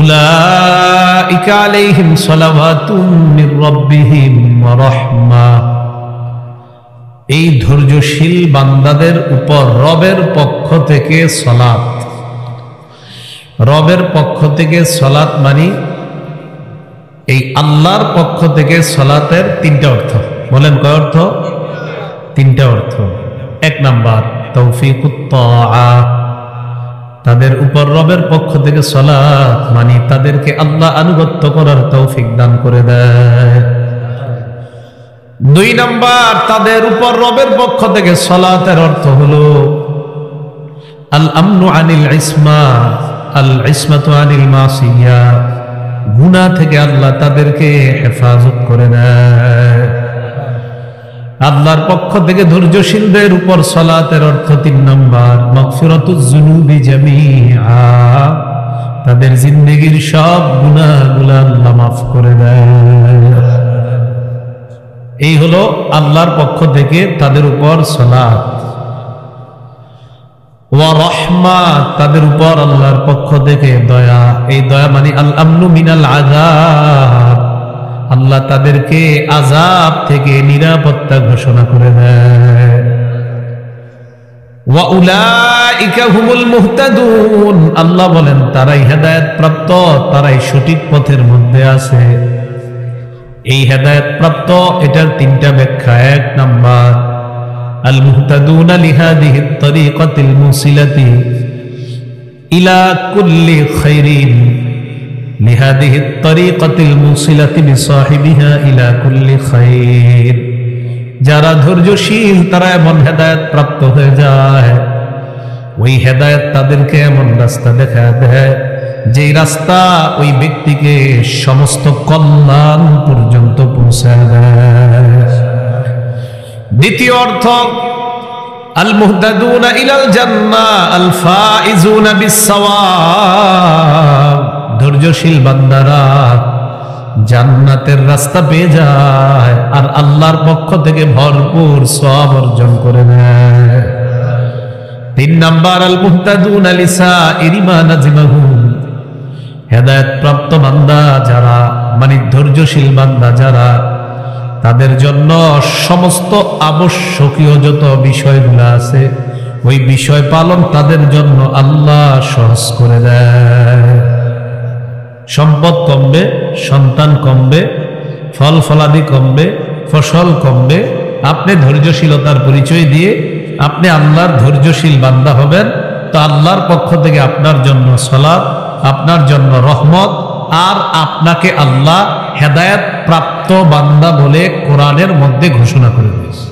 উলাইকা আলাইহিম সালাওয়াতুম মির রাব্বিহিম ওয়া রাহমা, এই ধৈর্যশীল বান্দাদের উপর রবের পক্ষ থেকে সালাত। রবের পক্ষ থেকে সালাত মানে এই আল্লাহর পক্ষ থেকে সালাতের তিনটা অর্থ। বলেন কয় অর্থ? তিনটা অর্থ। এক নাম্বার তৌফিকুত তাআ, তাদের উপর রবের পক্ষ থেকে সালাত মানে তাদেরকে আল্লাহ আনুগত্য করার তৌফিক দান করে দেয়। দুই নাম্বার, তাদের উপর রবের পক্ষ থেকে সালাতের অর্থ হলো আল আমনু আনিল ইসমা, আল ইসমাতু আনিল মাসিয়া, গুনাহ থেকে আল্লাহ তাদেরকে হেফাজত করে দেয়। আল্লাহর পক্ষ থেকে ধৈর্যশীলদের উপর সালাতের অর্থ তিন নাম্বার মাগফিরাতুজ যুনুবি জামিআ, তাদের জিন্দেগীর সব গুনাহগুলো আল্লাহ মাফ করে দেয়। এই হলো আল্লাহর পক্ষ থেকে তাদের উপর সালাত। ওয়া রাহমা, তাদের উপর আল্লাহর পক্ষ থেকে দয়া। এই দয়া মানে আল আমনু মিনাল আযাব, আল্লাহ তাদেরকে আযাব থেকে নিরাপত্তা ঘোষণা করে দেয়। ওয়া উলাইকা হুমুল মুহতাদুন, আল্লাহ বলেন তারাই হেদায়েত প্রাপ্ত, তারাই সঠিক পথের মধ্যে আছে। এই হেদায়েত প্রাপ্ত এটার তিনটা ব্যাখ্যা। এক নাম্বার আল মুহতাদুনা লিহাদিহিত তরিকাতিল মুসিলাতি ইলা কুল্লি খাইরিন, লিহাদিহিত তরিকাতিল মুসিলাতি বিসাহিবিহা ইলা কুল্লি খাইর, যারা ধৈর্যশীল তারা এমন হেদায়েত প্রাপ্ত হয়ে যায়, ওই হেদায়েত তাদেরকে এমন রাস্তা দেখায় দেয় যেই রাস্তা ওই ব্যক্তিকে সমস্ত কল্যাণ পর্যন্ত পৌঁছায় দেয়। দ্বিতীয় অর্থ আল মুহতাদুনা ইলাল জান্নাহ আল ফাইজুনা বিসসাওয়াব, ধৈর্যশীল বান্দারা জান্নাতের রাস্তা পেয়ে যায় আর আল্লাহর পক্ষ থেকে ভরপুর সওয়াব অর্জন করে নেয়। তিন নাম্বার আল মুহতাদুনা লিসাইরি মা নাজিমাহুম, হেদায়েত প্রাপ্ত বান্দা যারা মানে ধৈর্যশীল বান্দা যারা, তাদের জন্য সমস্ত আবশ্যকীয় যত বিষয়গুলো আছে ওই বিষয় পালন তাদের জন্য আল্লাহ সহজ করে দেয়। সম্পদ কমবে, সন্তান কমবে, ফল ফলাদি কমবে, ফসল কমবে, আপনি ধৈর্যশীলতার পরিচয় দিয়ে আপনি আল্লাহর ধৈর্যশীল বান্দা হবেন, তো আল্লাহর পক্ষ থেকে আপনার জন্য সালাত, আপনার জন্য রহমত, আর আপনাকে আল্লাহ হেদায়েত প্রাপ্ত বান্দা বলে কোরআনের মধ্যে ঘোষণা করে দিয়েছে।